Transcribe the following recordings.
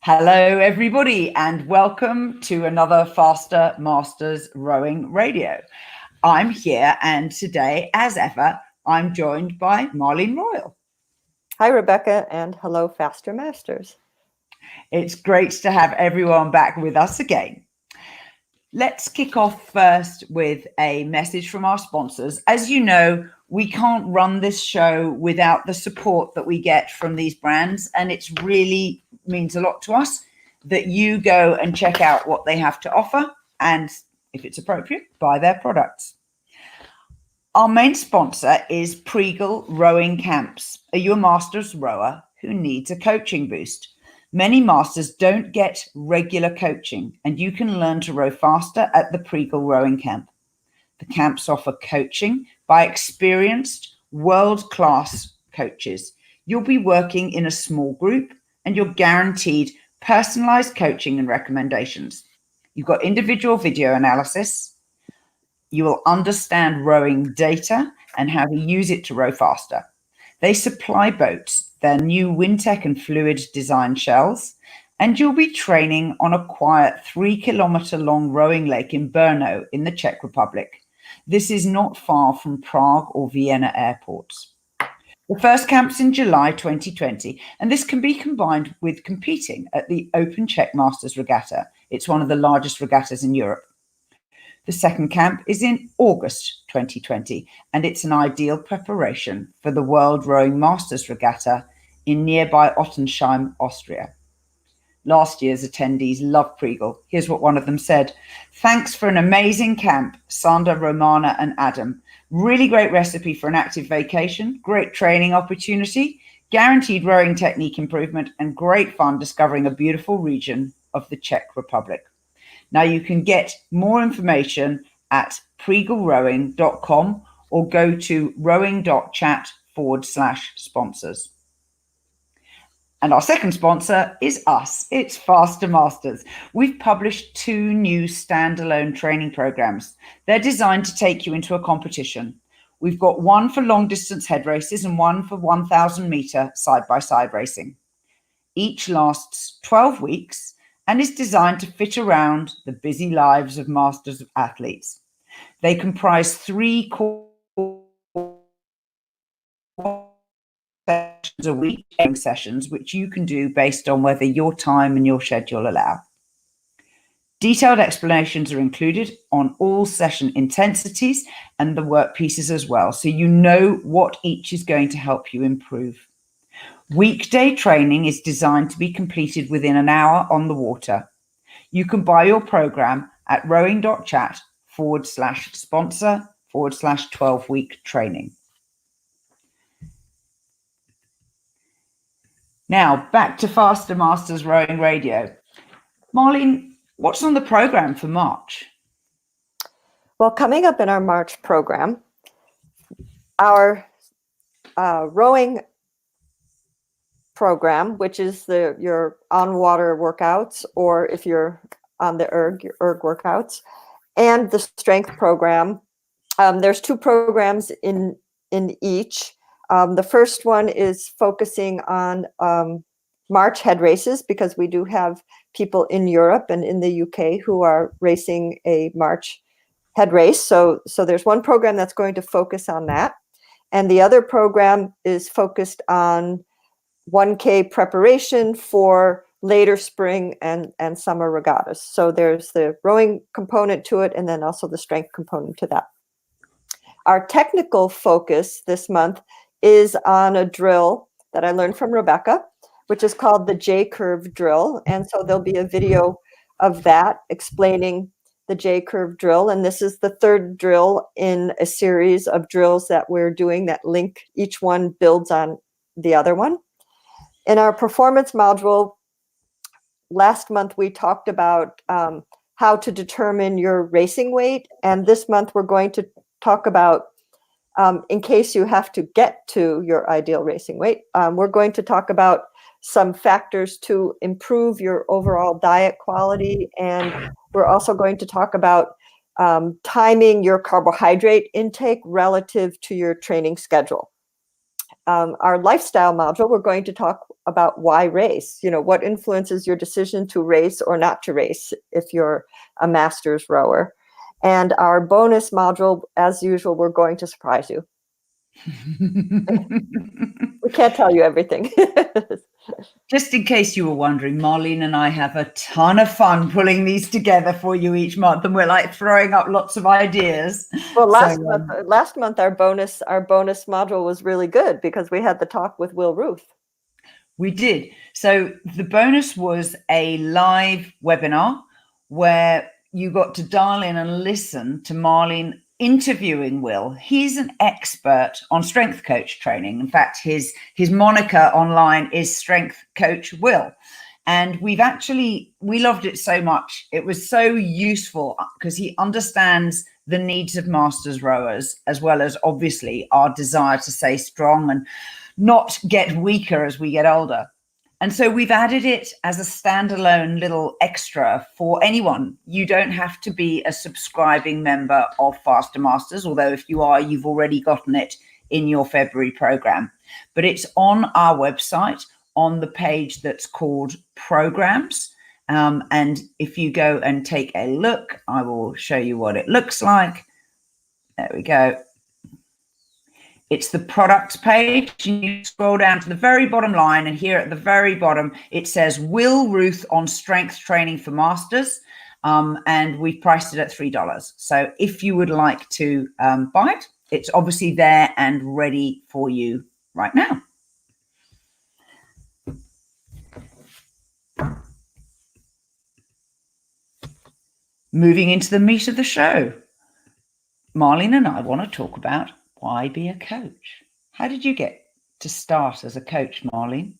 Hello, everybody, and welcome to another Faster Masters Rowing Radio. I'm here, and today, as ever, I'm joined by Marlene Royal. Hi, Rebecca, and hello, Faster Masters. It's great to have everyone back with us again. Let's kick off first with a message from our sponsors. As you know, we can't run this show without the support that we get from these brands, and it really means a lot to us that you go and check out what they have to offer and, if it's appropriate, buy their products. Our main sponsor is Preagle Rowing Camps. Are you a master's rower who needs a coaching boost? Many masters don't get regular coaching, and you can learn to row faster at the Preagle Rowing Camp. The camps offer coaching by experienced, world-class coaches. You'll be working in a small group, and you're guaranteed personalized coaching and recommendations. You've got individual video analysis. You will understand rowing data and how to use it to row faster. They supply boats, their new Wintec and fluid design shells, and you'll be training on a quiet 3-kilometer long rowing lake in Brno in the Czech Republic. This is not far from Prague or Vienna airports. The first camp's in July 2020, and this can be combined with competing at the Open Czech Masters Regatta. It's one of the largest regattas in Europe. The second camp is in August 2020, and it's an ideal preparation for the World Rowing Masters Regatta in nearby Ottensheim, Austria. Last year's attendees loved Preagle. Here's what one of them said. Thanks for an amazing camp, Sandra, Romana and Adam. Really great recipe for an active vacation, great training opportunity, guaranteed rowing technique improvement, and great fun discovering a beautiful region of the Czech Republic. Now you can get more information at preaglerowing.com or go to rowing.chat/sponsors. And our second sponsor is us. It's Faster Masters. We've published 2 new standalone training programs. They're designed to take you into a competition. We've got one for long distance head races and one for 1,000 meter side-by-side racing. Each lasts 12 weeks and is designed to fit around the busy lives of masters athletes. They comprise 3 core sessions a week, sessions which you can do based on whether your time and your schedule allow. Detailed explanations are included on all session intensities and the work pieces as well, so you know what each is going to help you improve. Weekday training is designed to be completed within an hour on the water. You can buy your program at rowing.chat/sponsor/12-week training. Now, back to Faster Masters Rowing Radio. Marlene, what's on the program for March? Well, coming up in our March program, our rowing program, which is your on-water workouts, or if you're on the erg, your erg workouts, and the strength program. There's 2 programs in each. The first one is focusing on March head races, because we do have people in Europe and in the UK who are racing a March head race. So there's one program that's going to focus on that. And the other program is focused on 1K preparation for later spring and summer regattas. So there's the rowing component to it, and then also the strength component to that. Our technical focus this month is on a drill that I learned from Rebecca, which is called the J-curve drill. And so there'll be a video of that explaining the J-curve drill. And this is the 3rd drill in a series of drills that we're doing that link. Each one builds on the other one. In our performance module, last month we talked about how to determine your racing weight. And this month we're going to talk about, in case you have to get to your ideal racing weight, we're going to talk about some factors to improve your overall diet quality. And we're also going to talk about timing your carbohydrate intake relative to your training schedule. our lifestyle module, we're going to talk about why race, what influences your decision to race or not to race if you're a master's rower. And our bonus module, as usual, we're going to surprise you. We can't tell you everything. Just in case you were wondering, Marlene and I have a ton of fun pulling these together for you each month, and we're like throwing up lots of ideas. Well, last month our bonus module was really good because we had the talk with Will Ruth. We did. So the bonus was a live webinar where you got to dial in and listen to Marlene interviewing Will. He's an expert on strength coach training. In fact, his moniker online is Strength Coach Will. And we loved it so much. It was so useful because he understands the needs of masters rowers, as well as obviously our desire to stay strong and not get weaker as we get older. And so we've added it as a standalone little extra for anyone. You don't have to be a subscribing member of Faster Masters, although if you are, you've already gotten it in your February program. But it's on our website on the page that's called Programs. And if you go and take a look, I will show you what it looks like. There we go. It's the products page. You scroll down to the very bottom line, and here at the very bottom, it says Will Ruth on strength training for masters. And we've priced it at $3. So if you would like to buy it, it's obviously there and ready for you right now. Moving into the meat of the show, Marlene and I want to talk about why be a coach. How did you get to start as a coach, Marlene?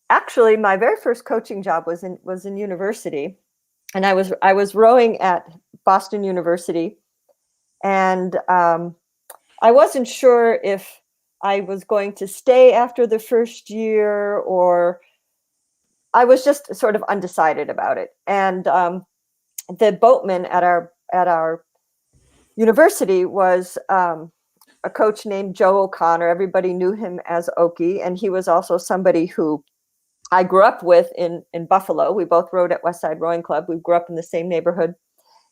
Actually, my very first coaching job was in university, and I was rowing at Boston University, and I wasn't sure if I was going to stay after the first year, or I was just sort of undecided about it. And the boatman at our university was a coach named Joe O'Connor. Everybody knew him as Okie, and he was also somebody who I grew up with in Buffalo. We both rowed at Westside Rowing Club. We grew up in the same neighborhood.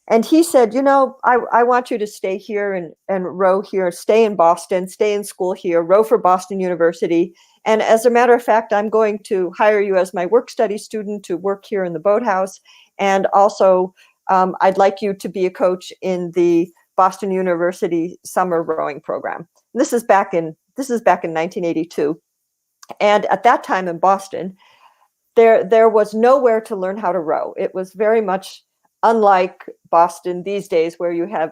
And he said, I want you to stay here and row here, stay in Boston, stay in school here, row for Boston University. And as a matter of fact, I'm going to hire you as my work study student to work here in the boathouse. And also, I'd like you to be a coach in the Boston University summer rowing program. And this is back in 1982. And at that time in Boston, there was nowhere to learn how to row. It was very much unlike Boston these days, where you have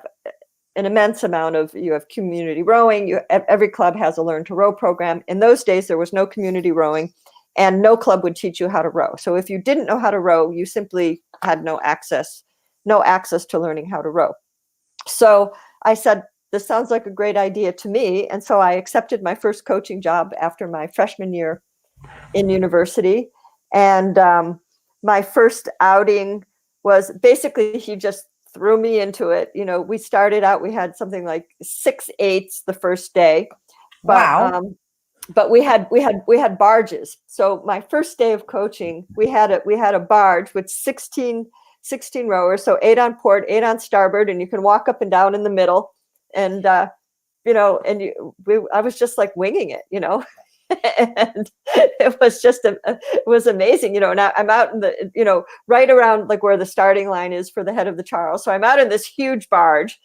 an immense amount of, you have community rowing. Every club has a learn to row program. In those days, there was no community rowing, and no club would teach you how to row. So if you didn't know how to row, you simply had no access to learning how to row. So I said, this sounds like a great idea to me. And so I accepted my first coaching job after my freshman year in university. And my first outing was basically, he just threw me into it. We started out, we had something like 6/8 the first day. But, wow. But we had barges. So my first day of coaching, we had a barge with 16 rowers. So 8 on port, 8 on starboard, and you can walk up and down in the middle. And, I was just like winging it, and it was amazing, and I'm out in the, right around like where the starting line is for the head of the Charles. So I'm out in this huge barge,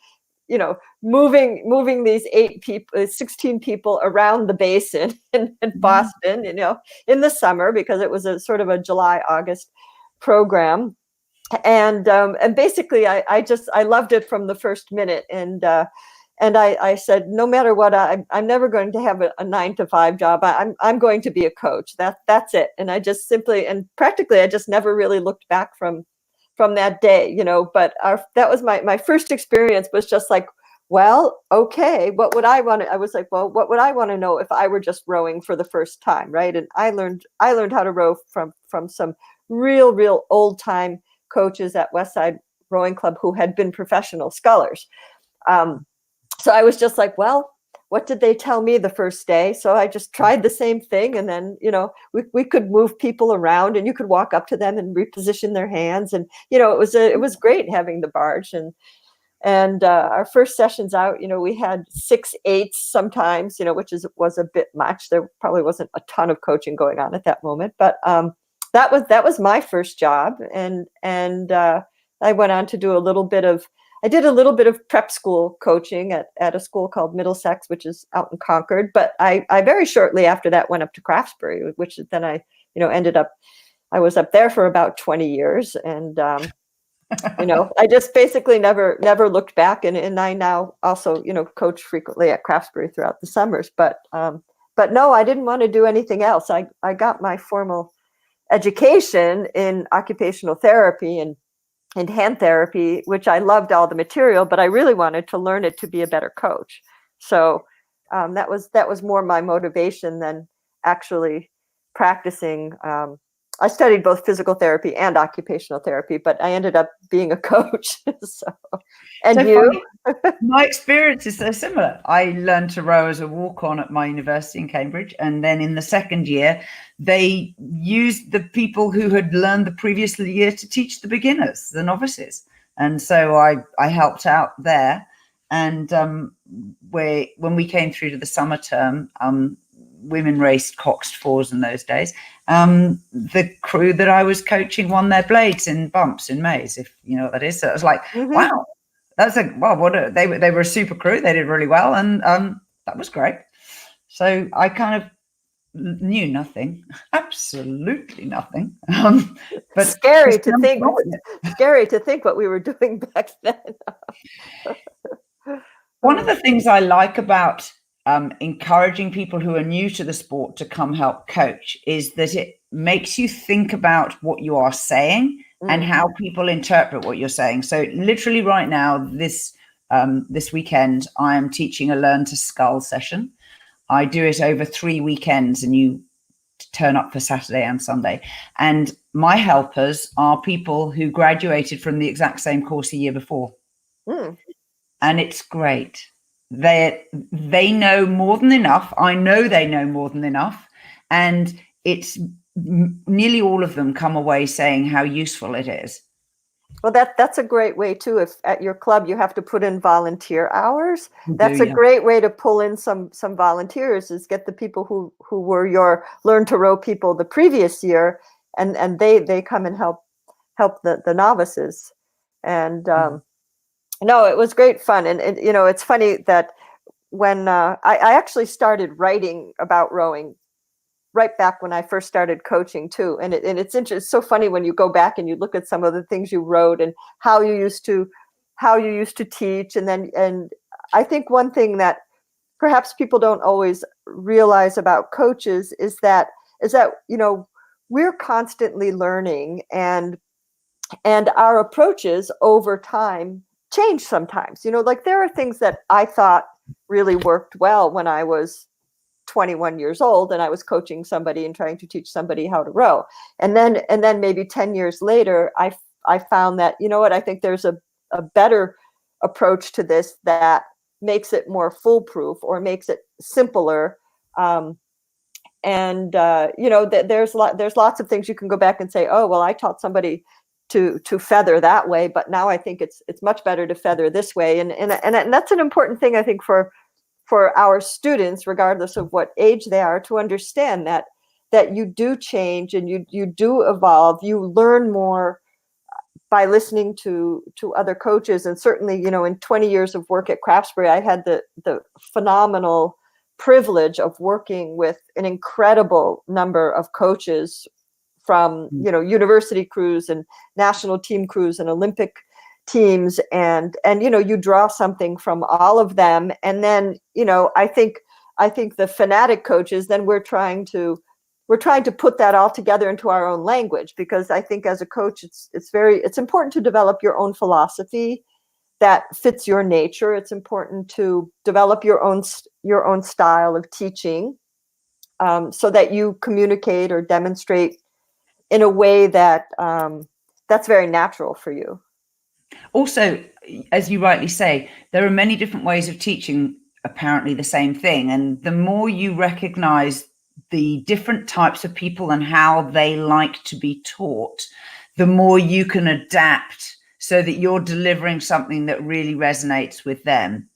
moving these 16 people around the basin in Boston, in the summer, because it was a sort of a July-August program. And basically I loved it from the first minute. And I said, no matter what, I'm never going to have a 9-to-5 job. I'm going to be a coach. That's it. And I just simply and practically, I just never really looked back from that day, But that was my first experience, was just like, well, okay, what would I want to? I was like, well, what would I want to know if I were just rowing for the first time, right? And I learned how to row from some real old time coaches at Westside Rowing Club who had been professional scullers. So I was just like, well, what did they tell me the first day? So I just tried the same thing. And then, we could move people around, and you could walk up to them and reposition their hands. And, it was great having the barge. And our first sessions out, we had 6/8 sometimes, was a bit much. There probably wasn't a ton of coaching going on at that moment, but that was my first job. And I went on to do I did a little bit of prep school coaching at a school called Middlesex, which is out in Concord. But I very shortly after that went up to Craftsbury, which then I was up there for about 20 years. And I just basically never looked back, and I now also, coach frequently at Craftsbury throughout the summers, but no, I didn't want to do anything else. I got my formal education in occupational therapy and hand therapy, which I loved all the material, but I really wanted to learn it to be a better coach. So that was more my motivation than actually practicing. I studied both physical therapy and occupational therapy, but I ended up being a coach. And so you? My experience is so similar. I learned to row as a walk-on at my university in Cambridge. And then in the second year, they used the people who had learned the previous year to teach the beginners, the novices. And so I helped out there. And when we came through to the summer term, women raced coxed fours in those days. The crew that I was coaching won their blades in bumps in Mays, if you know what that is. So it was like, wow, that's they were a super crew. They did really well, and that was great. So I kind of knew nothing, absolutely nothing. But scary to think what we were doing back then. One of the things I like about encouraging people who are new to the sport to come help coach is that it makes you think about what you are saying and how people interpret what you're saying. So literally right now, this weekend, I am teaching a Learn to Scull session. I do it over 3 weekends, and you turn up for Saturday and Sunday. And my helpers are people who graduated from the exact same course a year before. And it's great. They know more than enough. I know they know more than enough. And it's nearly all of them come away saying how useful it is. Well, that's a great way too. If at your club you have to put in volunteer hours, that's a great way to pull in some volunteers, is get the people who were your Learn to Row people the previous year, and they come and help the novices. And no, it was great fun. And it's funny that when I actually started writing about rowing right back when I first started coaching too. And it's interesting. It's so funny when you go back and you look at some of the things you wrote and how you used to teach. And I think one thing that perhaps people don't always realize about coaches is that we're constantly learning, and our approaches over time change sometimes. Like there are things that I thought really worked well when I was 21 years old and I was coaching somebody and trying to teach somebody how to row. And then maybe 10 years later, I found that, I think there's a better approach to this that makes it more foolproof or makes it simpler. There's lots of things you can go back and say, oh, well, I taught somebody to feather that way, but now I think it's much better to feather this way. And that's an important thing, I think, for our students, regardless of what age they are, to understand that you do change and you do evolve. You learn more by listening to other coaches. And certainly, in 20 years of work at Craftsbury, I had the phenomenal privilege of working with an incredible number of coaches from, university crews and national team crews and Olympic teams. And you draw something from all of them. And then, I think the fanatic coaches, then we're trying to put that all together into our own language, because I think as a coach, it's important to develop your own philosophy that fits your nature. It's important to develop your own style of teaching, so that you communicate or demonstrate in a way that that's very natural for you. Also, as you rightly say, there are many different ways of teaching. apparently the same thing. And the more you recognize the different types of people and how they like to be taught, the more you can adapt so that you're delivering something that really resonates with them.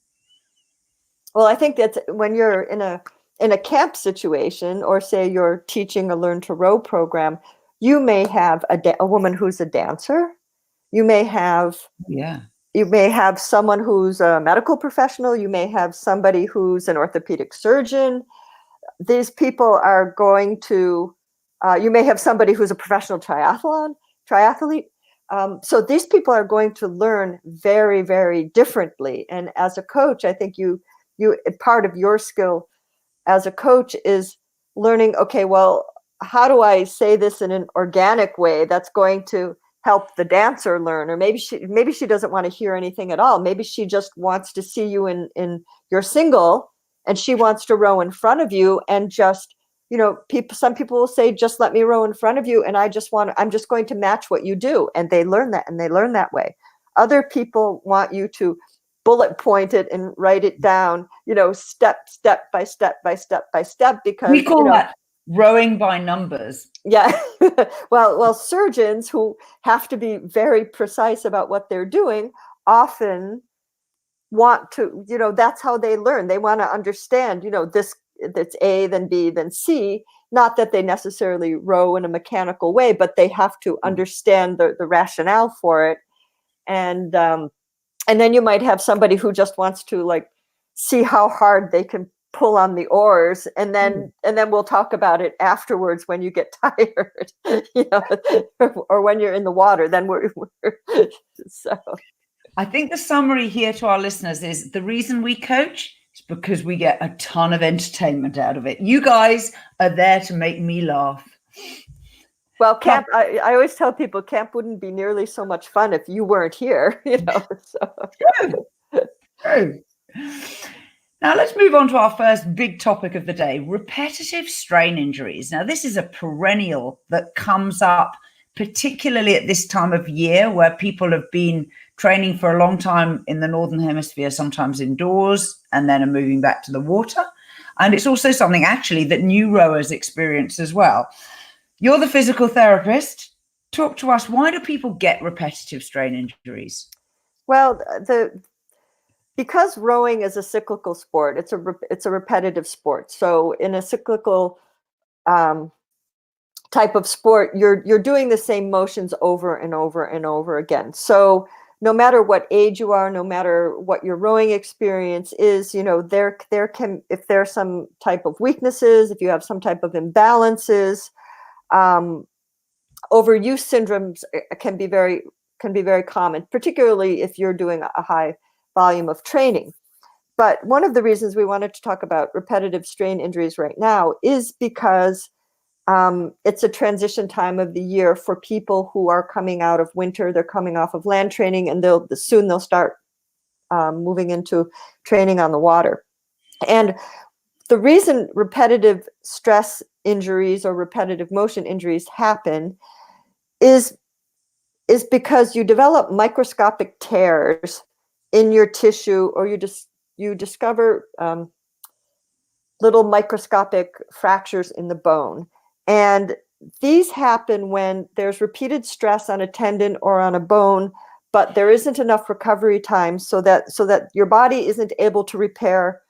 Well, I think that when you're in a camp situation, or say you're teaching a learn to row program, you may have a woman who's a dancer. You may have someone who's a medical professional. You may have somebody who's an orthopedic surgeon. These people are going to, you may have somebody who's a professional triathlete. So these people are going to learn very, very differently. And as a coach, I think part of your skill as a coach is learning, okay, well, how do I say this in an organic way that's going to help the dancer learn? Or maybe she doesn't want to hear anything at all. Maybe she just wants to see you in your single, and she wants to row in front of you, and just, some people will say, just let me row in front of you, and I'm just going to match what you do. And they learn that way. Other people want you to bullet point it and write it down, step by step by step by step, because we call that rowing by numbers. Yeah. well, surgeons who have to be very precise about what they're doing often want to, that's how they learn. They want to understand, this, that's A, then B, then C. Not that they necessarily row in a mechanical way, but they have to understand the rationale for it. And then you might have somebody who just wants to see how hard they can pull on the oars, and then we'll talk about it afterwards when you get tired, or when you're in the water. Then we're so. I think the summary here to our listeners is the reason we coach is because we get a ton of entertainment out of it. You guys are there to make me laugh. Well, camp, I always tell people camp wouldn't be nearly so much fun if you weren't here, So. True. Now let's move on to our first big topic of the day, repetitive strain injuries. Now, this is a perennial that comes up particularly at this time of year, where people have been training for a long time in the Northern Hemisphere, sometimes indoors, and then are moving back to the water. And it's also something actually that new rowers experience as well. You're the physical therapist. Talk to us. Why do people get repetitive strain injuries? Well, because rowing is a cyclical sport, it's a repetitive sport. So in a cyclical type of sport, you're doing the same motions over and over and over again. So no matter what age you are, no matter what your rowing experience is, there can, if there's some type of weaknesses, if you have some type of imbalances, overuse syndromes can be very common, particularly if you're doing a high volume of training. But one of the reasons we wanted to talk about repetitive strain injuries right now is because it's a transition time of the year for people who are coming out of winter. They're coming off of land training, and soon they'll start moving into training on the water. And the reason repetitive stress injuries or repetitive motion injuries happen is because you develop microscopic tears in your tissue, or you discover little microscopic fractures in the bone. And these happen when there's repeated stress on a tendon or on a bone, but there isn't enough recovery time so that your body isn't able to repair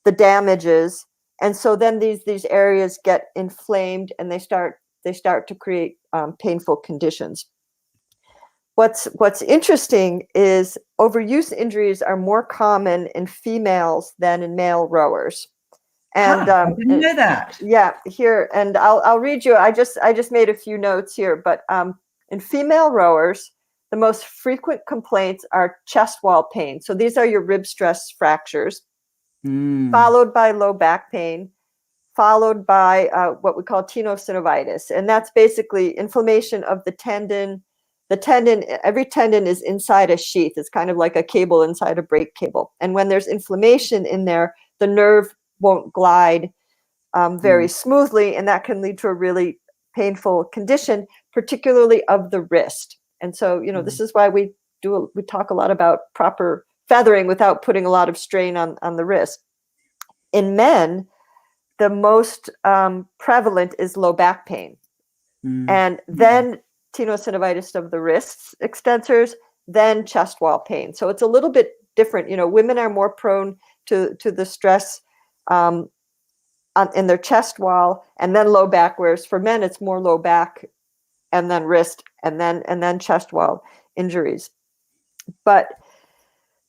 the damages. And so then these areas get inflamed, and they start to create painful conditions. What's interesting is overuse injuries are more common in females than in male rowers. And I didn't know that. Yeah, here, and I'll read you. I just made a few notes here, but in female rowers, the most frequent complaints are chest wall pain. So these are your rib stress fractures, followed by low back pain, followed by what we call tenosynovitis, and that's basically inflammation of the tendon. The tendon, every tendon is inside a sheath. It's kind of like a cable inside a brake cable, and when there's inflammation in there, the nerve won't glide very smoothly, and that can lead to a really painful condition, particularly of the wrist. And so, this is why we talk a lot about proper feathering without putting a lot of strain on the wrist. In men, the most prevalent is low back pain. And then tenosynovitis of the wrists, extensors, then chest wall pain. So it's a little bit different. Women are more prone to the stress in their chest wall and then low back, whereas for men, it's more low back and then wrist and then chest wall injuries. But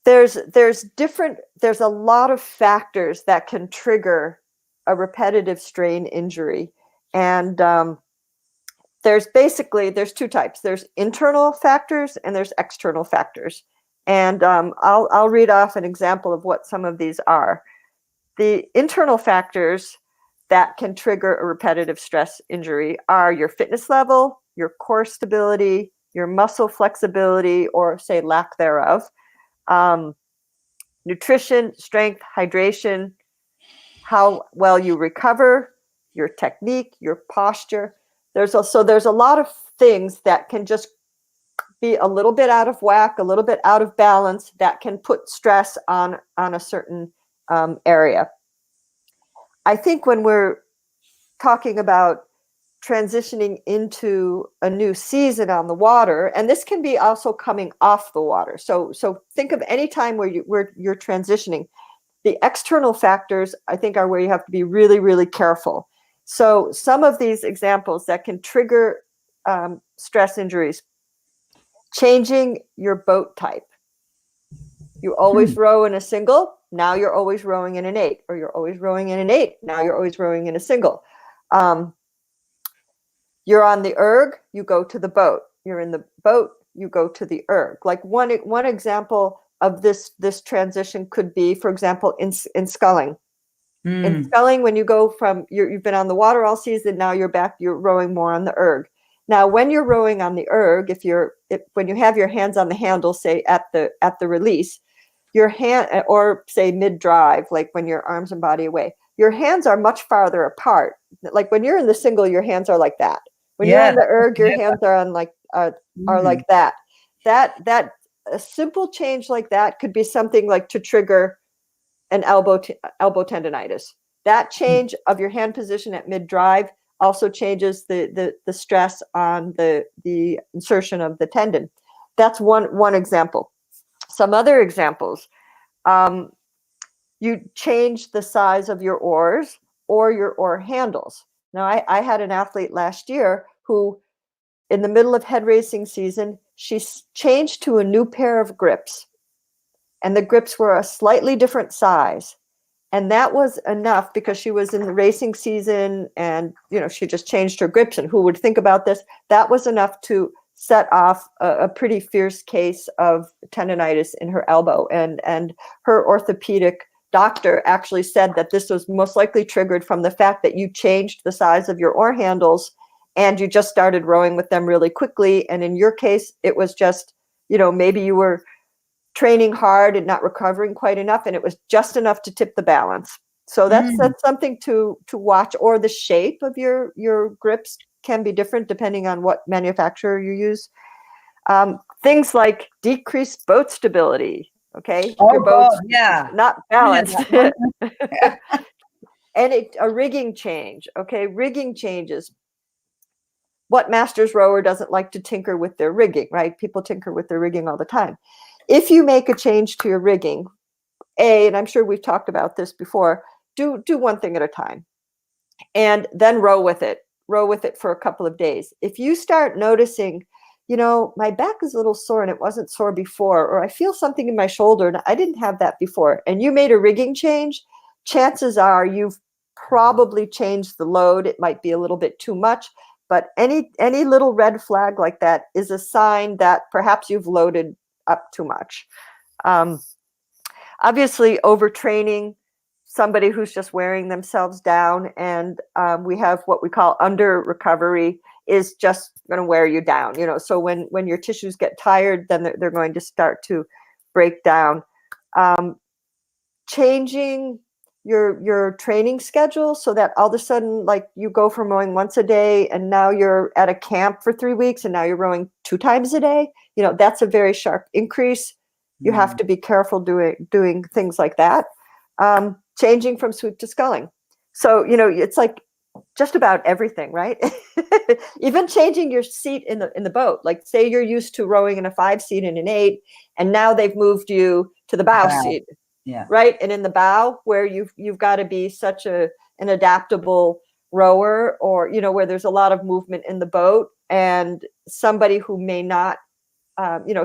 there's a lot of factors that can trigger a repetitive strain injury. And there's two types. There's internal factors and there's external factors. And I'll read off an example of what some of these are. The internal factors that can trigger a repetitive stress injury are your fitness level, your core stability, your muscle flexibility, or say lack thereof, nutrition, strength, hydration, how well you recover, your technique, your posture. There's a lot of things that can just be a little bit out of whack, a little bit out of balance, that can put stress on a certain area. I think when we're talking about transitioning into a new season on the water, and this can be also coming off the water. So think of any time where you're transitioning. The external factors, I think, are where you have to be really, really careful. So some of these examples that can trigger stress injuries: changing your boat type. You always row in a single, now you're always rowing in an 8, or you're always rowing in an 8, now you're always rowing in a single. You're on the erg, you go to the boat. You're in the boat, you go to the erg. Like one example of this transition could be, for example, in sculling. In sculling, when you go from you've been on the water all season, now you're back, you're rowing more on the erg. Now, when you're rowing on the erg, when you have your hands on the handle, say at the release, your hand, or say mid drive, like when your arms and body away, your hands are much farther apart. Like when you're in the single, your hands are like that. When you're on the erg, your hands are on are like that. That a simple change like that could be something like to trigger an elbow tendonitis. That change of your hand position at mid drive also changes the stress on the insertion of the tendon. That's one example. Some other examples: you change the size of your oars or your oar handles. Now, I had an athlete last year who, in the middle of head racing season, she changed to a new pair of grips, and the grips were a slightly different size. And that was enough, because she was in the racing season and, she just changed her grips, and who would think about this? That was enough to set off a pretty fierce case of tendonitis in her elbow. And her orthopedic doctor actually said that this was most likely triggered from the fact that you changed the size of your oar handles and you just started rowing with them really quickly. And in your case, it was just, maybe you were training hard and not recovering quite enough, and it was just enough to tip the balance. So that's something to watch. Or the shape of your grips can be different depending on what manufacturer you use. Things like decreased boat stability. Okay, your boat's yeah, not balanced. And a rigging change. Okay, rigging changes. What masters rower doesn't like to tinker with their rigging, right? People tinker with their rigging all the time. If you make a change to your rigging, and I'm sure we've talked about this before, do one thing at a time, and then row with it for a couple of days. If you start noticing, my back is a little sore and it wasn't sore before, or I feel something in my shoulder and I didn't have that before, and you made a rigging change, chances are you've probably changed the load. It might be a little bit too much, but any little red flag like that is a sign that perhaps you've loaded up too much. Obviously, overtraining, somebody who's just wearing themselves down, and we have what we call under recovery, is just going to wear you down. So when your tissues get tired, then they're going to start to break down. Changing your training schedule so that all of a sudden, like, you go from rowing once a day and now you're at a camp for 3 weeks and now you're rowing 2 times a day. That's a very sharp increase. You have to be careful doing things like that. changing from sweep to sculling. So, it's like just about everything, right? Even changing your seat in the boat. Like, say you're used to rowing in a 5-seat and an 8, and now they've moved you to the bow seat. Yeah. Right. And in the bow, where you've got to be such an adaptable rower, or, where there's a lot of movement in the boat, and somebody who may not,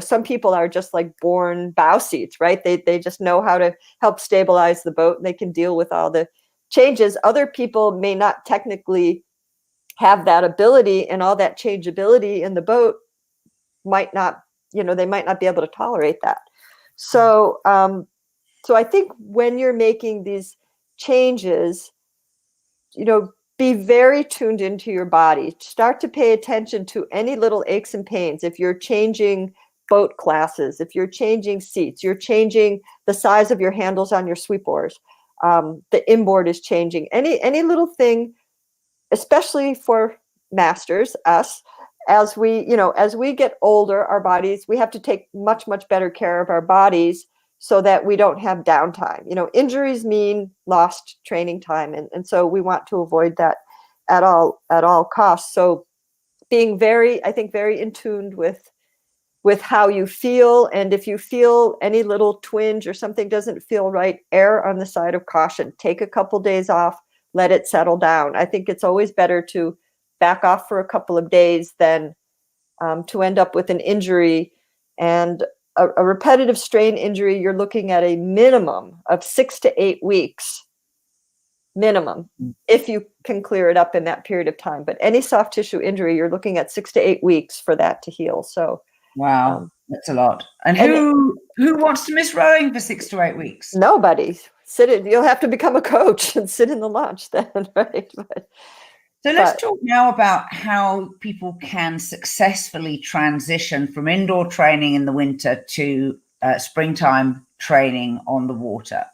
some people are just like born bow seats, right? They just know how to help stabilize the boat, and they can deal with all the changes. Other people may not technically have that ability, and all that changeability in the boat might not, they might not be able to tolerate that. So, so I think when you're making these changes, be very tuned into your body. Start to pay attention to any little aches and pains. If you're changing boat classes, if you're changing seats, you're changing the size of your handles on your sweep oars, the inboard is changing. Any little thing, especially for masters, us, as we get older, our bodies, we have to take much, much better care of our bodies so that we don't have downtime. Injuries mean lost training time. And so we want to avoid that at all costs. So being very in tune with how you feel. And if you feel any little twinge or something doesn't feel right, err on the side of caution. Take a couple days off, let it settle down. I think it's always better to back off for a couple of days than to end up with an injury. And a repetitive strain injury, you're looking at a minimum of 6 to 8 weeks, minimum, if you can clear it up in that period of time. But any soft tissue injury, you're looking at 6 to 8 weeks for that to heal. So, wow, that's a lot. And who wants to miss rowing for 6 to 8 weeks? Nobody. You'll have to become a coach and sit in the launch then, right? So let's talk now about how people can successfully transition from indoor training in the winter to springtime training on the water.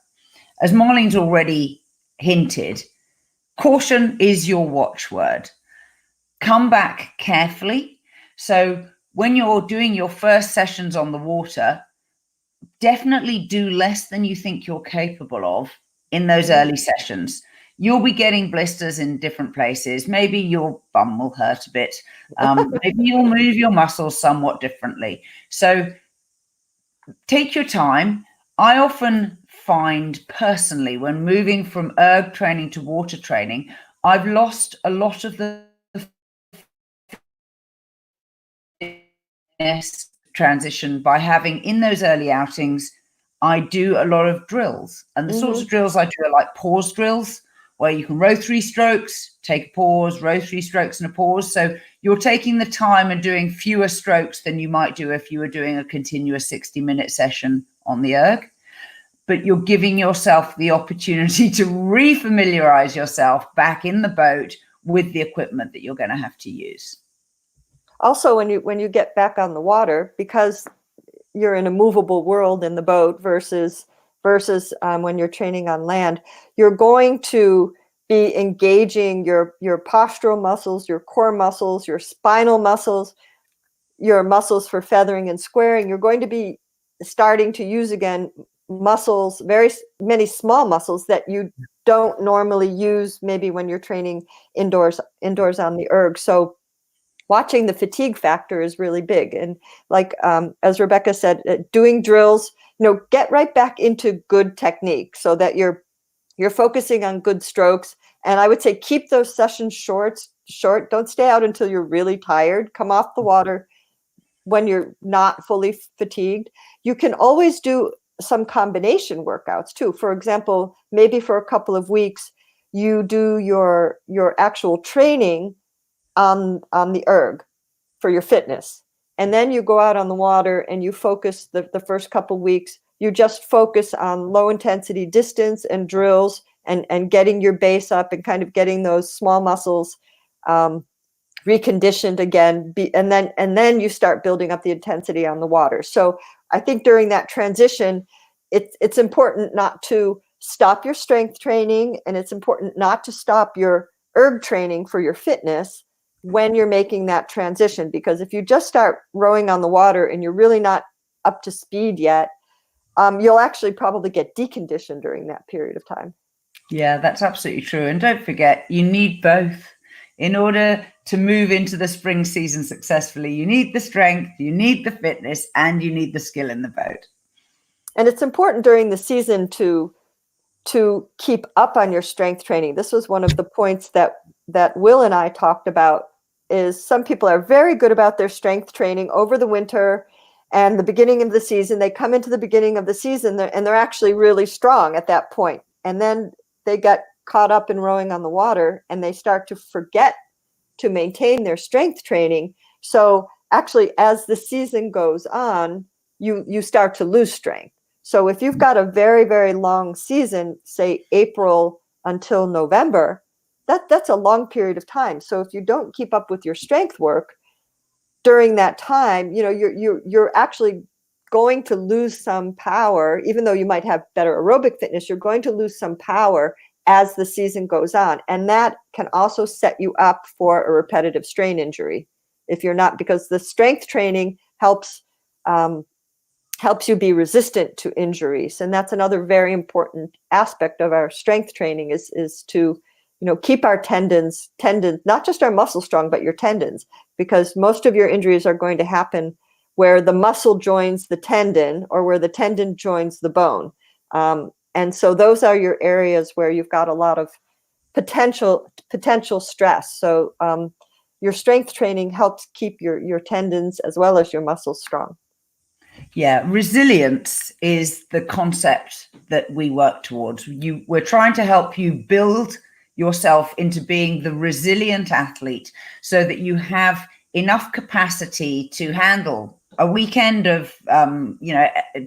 As Marlene's already hinted, caution is your watchword. Come back carefully. So when you're doing your first sessions on the water, definitely do less than you think you're capable of in those early sessions. You'll be getting blisters in different places. Maybe your bum will hurt a bit. Maybe you'll move your muscles somewhat differently. So take your time. I often find personally, when moving from erg training to water training, I've lost a lot of the transition by having, in those early outings, I do a lot of drills. And the sorts of drills I do are like pause drills, where you can row 3 strokes, take a pause, row 3 strokes and a pause. So you're taking the time and doing fewer strokes than you might do if you were doing a continuous 60-minute session on the erg. But you're giving yourself the opportunity to refamiliarize yourself back in the boat with the equipment that you're going to have to use. Also, when you get back on the water, because you're in a movable world in the boat versus when you're training on land, you're going to be engaging your postural muscles, your core muscles, your spinal muscles, your muscles for feathering and squaring. You're going to be starting to use again muscles, very many small muscles that you don't normally use maybe when you're training indoors on the erg. So watching the fatigue factor is really big. And like, as Rebecca said, doing drills, get right back into good technique so that you're focusing on good strokes. And I would say keep those sessions short. Don't stay out until you're really tired. Come off the water when you're not fully fatigued. You can always do some combination workouts too. For example, maybe for a couple of weeks, you do your actual training on the erg for your fitness. And then you go out on the water and you focus the first couple weeks, you just focus on low intensity distance and drills and getting your base up and kind of getting those small muscles reconditioned again. And then you start building up the intensity on the water. So I think during that transition, it's important not to stop your strength training, and it's important not to stop your erg training for your fitness when you're making that transition, because if you just start rowing on the water and you're really not up to speed yet, you'll actually probably get deconditioned during that period of time. Yeah, that's absolutely true. And don't forget, you need both in order to move into the spring season successfully. You need the strength, you need the fitness, and you need the skill in the boat. And it's important during the season to keep up on your strength training. This was one of the points that Will and I talked about, is some people are very good about their strength training over the winter and the beginning of the season. They come into the beginning of the season and they're actually really strong at that point. And then they get caught up in rowing on the water and they start to forget to maintain their strength training. So actually, as the season goes on, you start to lose strength. So if you've got a very, very long season, say April until November, that's a long period of time. So if you don't keep up with your strength work during that time, you're actually going to lose some power. Even though you might have better aerobic fitness, you're going to lose some power as the season goes on. And that can also set you up for a repetitive strain injury if you're not, because the strength training helps you be resistant to injuries. And that's another very important aspect of our strength training is to, keep our tendons, not just our muscles strong, but your tendons, because most of your injuries are going to happen where the muscle joins the tendon or where the tendon joins the bone. And so those are your areas where you've got a lot of potential stress. So your strength training helps keep your tendons as well as your muscles strong. Yeah, resilience is the concept that we work towards. We're trying to help you build yourself into being the resilient athlete so that you have enough capacity to handle a weekend of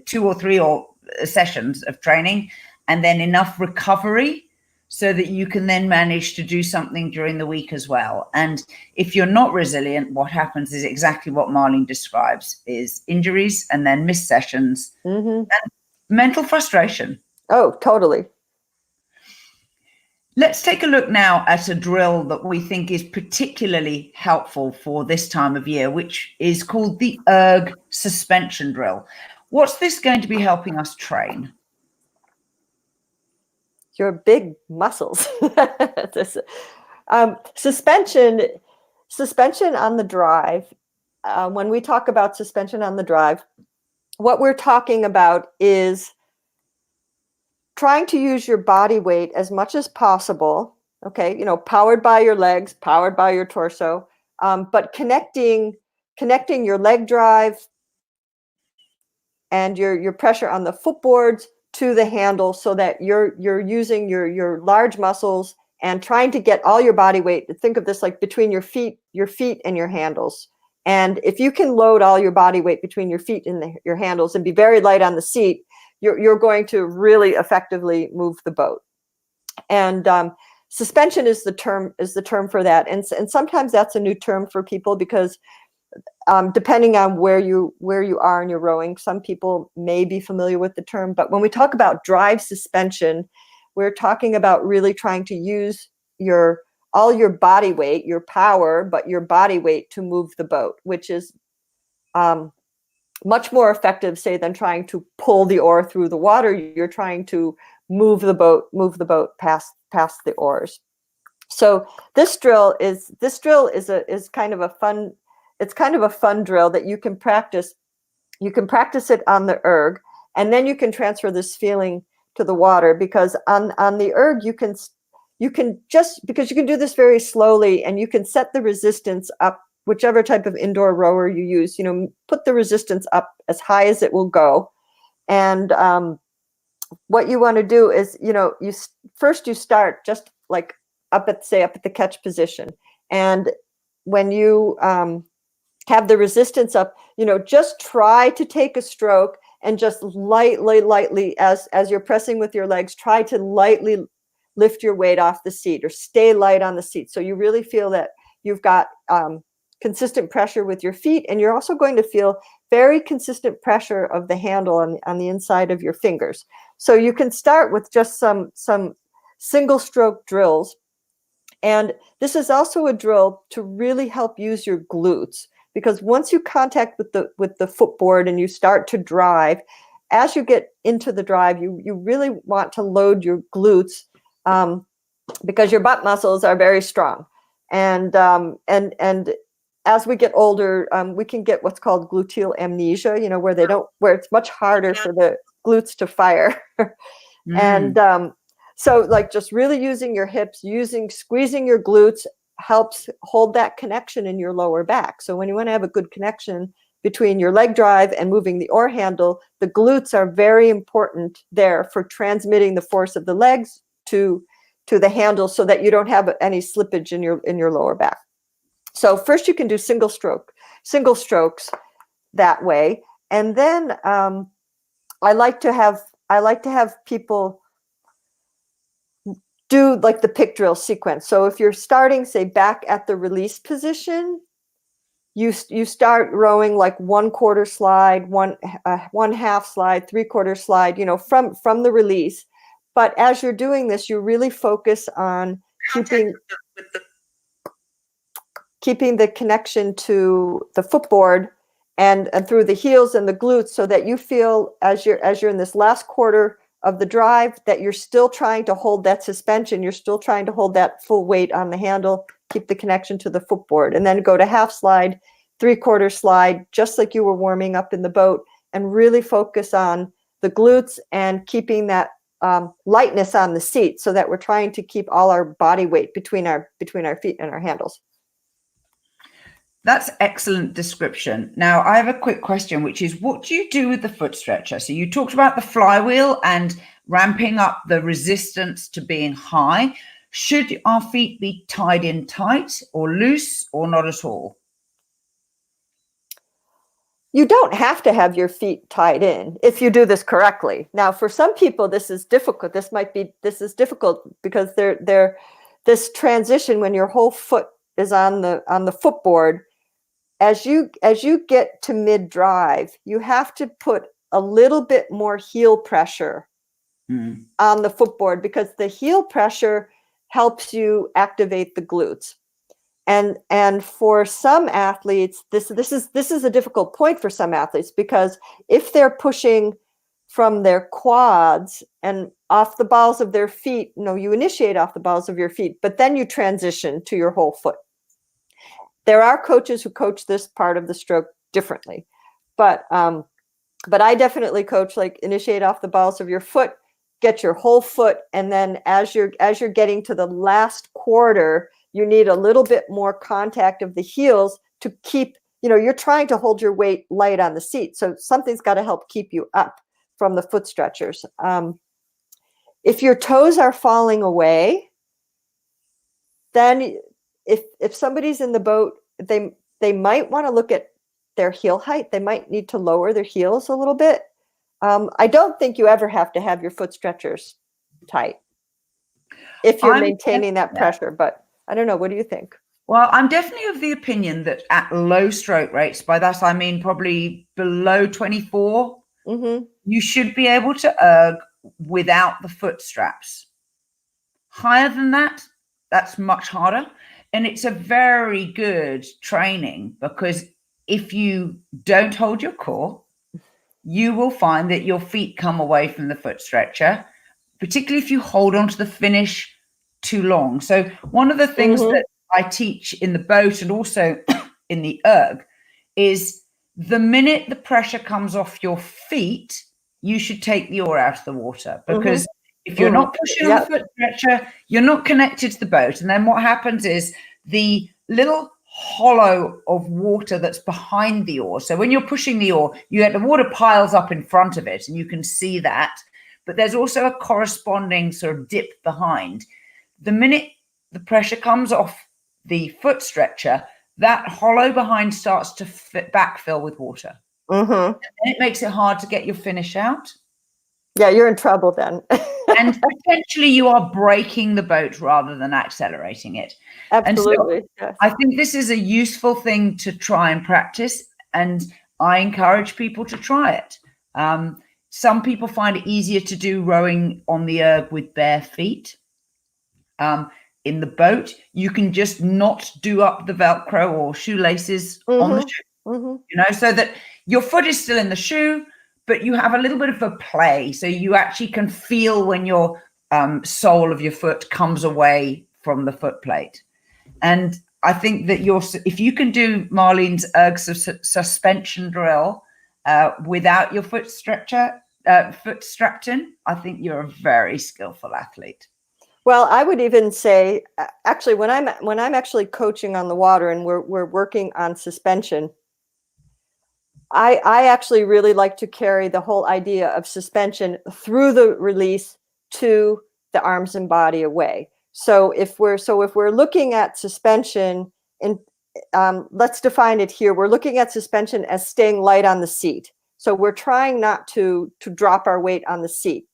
2 or 3 sessions of training, and then enough recovery so that you can then manage to do something during the week as well. And if you're not resilient, what happens is exactly what Marlene describes, is injuries and then missed sessions and mental frustration. Oh, totally. Let's take a look now at a drill that we think is particularly helpful for this time of year, which is called the erg suspension drill. What's this going to be helping us train? Your big muscles. Suspension on the drive. When we talk about suspension on the drive, what we're talking about is trying to use your body weight as much as possible. Okay, powered by your legs, powered by your torso, but connecting your leg drive and your pressure on the footboards to the handle, so that you're using your large muscles and trying to get all your body weight. Think of this like between your feet and your handles. And if you can load all your body weight between your feet and your handles and be very light on the seat, you're going to really effectively move the boat. And suspension is the term for that. And sometimes that's a new term for people because depending on where you are in your rowing, some people may be familiar with the term. But when we talk about drive suspension, we're talking about really trying to use all your body weight, your power, but your body weight to move the boat, which is much more effective, say, than trying to pull the oar through the water. You're trying to move the boat past the oars. So this drill is kind of a fun. It's kind of a fun drill that you can practice. You can practice it on the erg, and then you can transfer this feeling to the water, because on the erg you can do this very slowly, and you can set the resistance up, whichever type of indoor rower you use, put the resistance up as high as it will go. And what you want to do is, you start just like up at the catch position. And when you have the resistance up, just try to take a stroke and just lightly, as you're pressing with your legs, try to lightly lift your weight off the seat or stay light on the seat. So you really feel that you've got consistent pressure with your feet, and you're also going to feel very consistent pressure of the handle on the inside of your fingers. So you can start with just some single stroke drills. And this is also a drill to really help use your glutes, because once you contact with the footboard and you start to drive, as you get into the drive, you really want to load your glutes because your butt muscles are very strong. And as we get older, we can get what's called gluteal amnesia, where it's much harder for the glutes to fire. And so like just really using your hips, squeezing your glutes helps hold that connection in your lower back. So when you want to have a good connection between your leg drive and moving the oar handle, the glutes are very important there for transmitting the force of the legs to the handle so that you don't have any slippage in your lower back. So first you can do single strokes that way. And then I like to have people do like the pick drill sequence. So if you're starting, say, back at the release position, you start rowing like 1/4 slide, one half slide, 3/4 slide, from the release. But as you're doing this, you really focus on keeping the connection to the footboard and through the heels and the glutes, so that you feel as you're in this last quarter of the drive that you're still trying to hold that suspension. You're still trying to hold that full weight on the handle, keep the connection to the footboard, and then go to half slide, 3/4 slide, just like you were warming up in the boat, and really focus on the glutes and keeping that lightness on the seat, so that we're trying to keep all our body weight between our feet and our handles. That's excellent description. Now, I have a quick question, which is, what do you do with the foot stretcher? So you talked about the flywheel and ramping up the resistance to being high. Should our feet be tied in tight or loose, or not at all? You don't have to have your feet tied in if you do this correctly. Now, for some people, this is difficult. This is difficult because this transition when your whole foot is on the footboard. As you get to mid drive, you have to put a little bit more heel pressure on the footboard, because the heel pressure helps you activate the glutes. And for some athletes, this is a difficult point for some athletes, because if they're pushing from their quads and off the balls of their feet, you initiate off the balls of your feet, but then you transition to your whole foot. There are coaches who coach this part of the stroke differently, but I definitely coach like initiate off the balls of your foot, get your whole foot, and then as you're getting to the last quarter, you need a little bit more contact of the heels to keep, you're trying to hold your weight light on the seat, so something's got to help keep you up from the foot stretchers. If your toes are falling away, then if somebody's in the boat, they might want to look at their heel height. They might need to lower their heels a little bit. I don't think you ever have to have your foot stretchers tight if you're maintaining that pressure, but I don't know. What do you think? Well, I'm definitely of the opinion that at low stroke rates, by that I mean probably below 24, you should be able to erg without the foot straps. Higher than that, that's much harder. And it's a very good training, because if you don't hold your core, you will find that your feet come away from the foot stretcher, particularly if you hold on to the finish too long. So one of the things that I teach in the boat and also in the erg is the minute the pressure comes off your feet, you should take the oar out of the water, because if you're not pushing on the foot stretcher, you're not connected to the boat. And then what happens is the little hollow of water that's behind the oar. So when you're pushing the oar, you get the water piles up in front of it, and you can see that. But there's also a corresponding sort of dip behind. The minute the pressure comes off the foot stretcher, that hollow behind starts to backfill with water. And it makes it hard to get your finish out. Yeah, you're in trouble then. And essentially you are braking the boat rather than accelerating it. Absolutely. And so I think this is a useful thing to try and practice, and I encourage people to try it. Some people find it easier to do rowing on the erg with bare feet. In the boat, you can just not do up the Velcro or shoelaces on the shoe, so that your foot is still in the shoe, but you have a little bit of a play. So you actually can feel when you're sole of your foot comes away from the foot plate. And I think that if you can do Marlene's erg suspension drill without your foot strapped in, I think you're a very skillful athlete. Well, I would even say, actually, when I'm actually coaching on the water and we're working on suspension, I actually really like to carry the whole idea of suspension through the release to the arms and body away. So if we're looking at suspension, and let's define it here, we're looking at suspension as staying light on the seat. So we're trying not to drop our weight on the seat.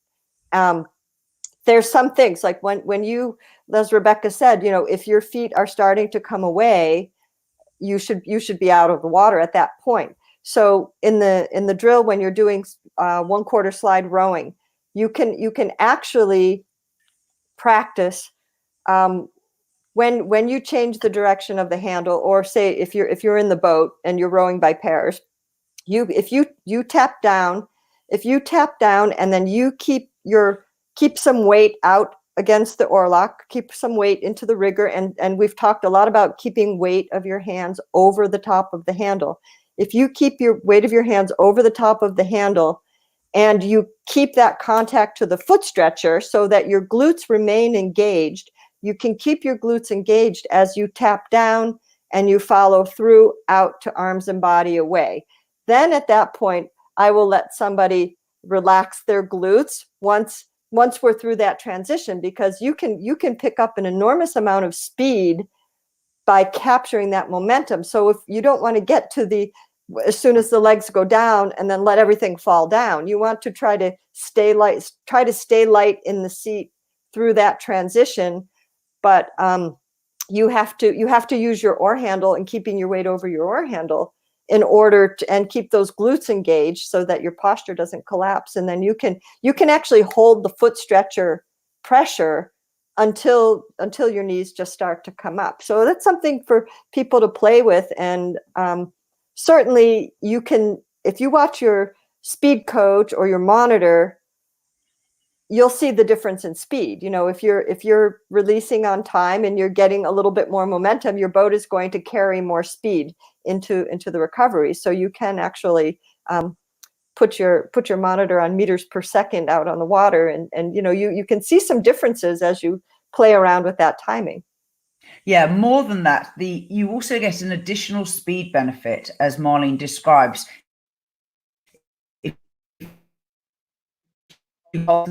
There's some things like when you, as Rebecca said, if your feet are starting to come away, you should be out of the water at that point. So in the drill, when you're doing 1/4 slide rowing, you can actually practice when you change the direction of the handle, or say if you're in the boat and you're rowing by pairs, if you tap down and then you keep some weight out against the oarlock, keep some weight into the rigger, and we've talked a lot about keeping weight of your hands over the top of the handle. If you keep your weight of your hands over the top of the handle and you keep that contact to the foot stretcher so that your glutes remain engaged, you can keep your glutes engaged as you tap down and you follow through out to arms and body away. Then at that point, I will let somebody relax their glutes once we're through that transition, because you can pick up an enormous amount of speed by capturing that momentum. So if you don't want to get to as soon as the legs go down and then let everything fall down, you want to try to stay light in the seat through that transition. But you have to use your oar handle and keeping your weight over your oar handle in order to, and keep those glutes engaged so that your posture doesn't collapse. And then you can actually hold the foot stretcher pressure until your knees just start to come up. So that's something for people to play with. And certainly you can, if you watch your speed coach or your monitor, you'll see the difference in speed. If you're releasing on time and you're getting a little bit more momentum, your boat is going to carry more speed into the recovery. So you can actually put your monitor on meters per second out on the water, and you can see some differences as you play around with that timing. Yeah, more than that, you also get an additional speed benefit, as Marlene describes. If you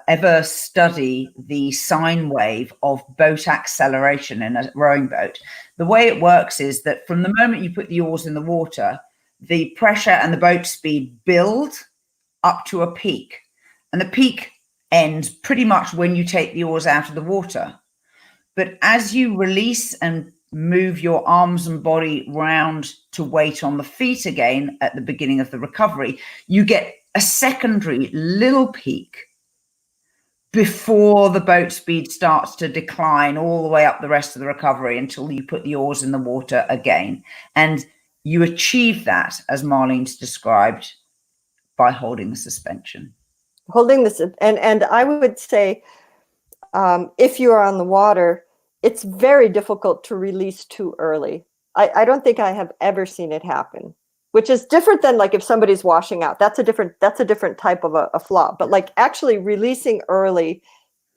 ever study the sine wave of boat acceleration in a rowing boat, the way it works is that from the moment you put the oars in the water, the pressure and the boat speed build up to a peak, and the peak ends pretty much when you take the oars out of the water. But as you release and move your arms and body round to weight on the feet again at the beginning of the recovery, you get a secondary little peak before the boat speed starts to decline all the way up the rest of the recovery until you put the oars in the water again. And you achieve that, as Marlene's described, by holding the suspension. Holding this, and I would say, if you are on the water, it's very difficult to release too early. I don't think I have ever seen it happen, which is different than like if somebody's washing out. That's a different type of a flaw. But like actually releasing early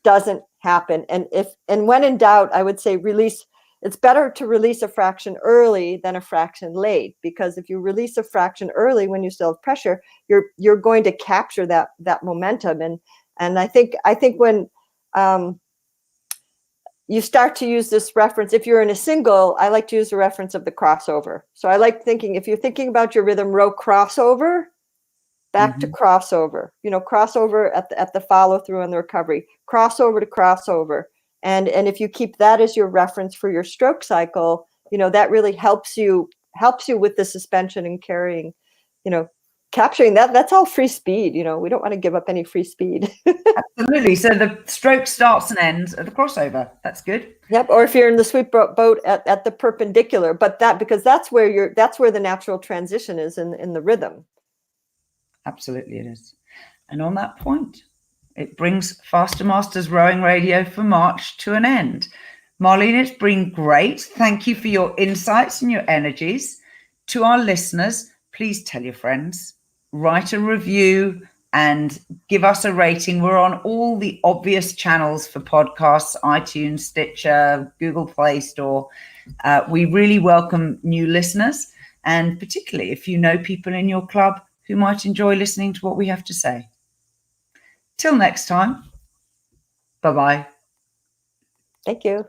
doesn't happen. And when in doubt, I would say release. It's better to release a fraction early than a fraction late, because if you release a fraction early when you still have pressure, you're going to capture that momentum. And I think when you start to use this reference, if you're in a single, I like to use the reference of the crossover. So I like thinking, if you're thinking about your rhythm, row crossover, back to crossover, crossover at the follow through and the recovery, crossover to crossover. And if you keep that as your reference for your stroke cycle, that really helps you with the suspension and carrying, capturing that. That's all free speed. We don't want to give up any free speed. Absolutely. So the stroke starts and ends at the crossover. That's good. Yep. Or if you're in the sweep boat at the perpendicular, but because that's where the natural transition is in the rhythm. Absolutely it is. And on that point, It brings Faster Masters Rowing Radio for March to an end. Marlene, it's been great. Thank you for your insights and your energies. To our listeners, please tell your friends, write a review, and give us a rating. We're on all the obvious channels for podcasts, iTunes, Stitcher, Google Play Store. We really welcome new listeners, and particularly if you know people in your club who might enjoy listening to what we have to say. Till next time, bye-bye. Thank you.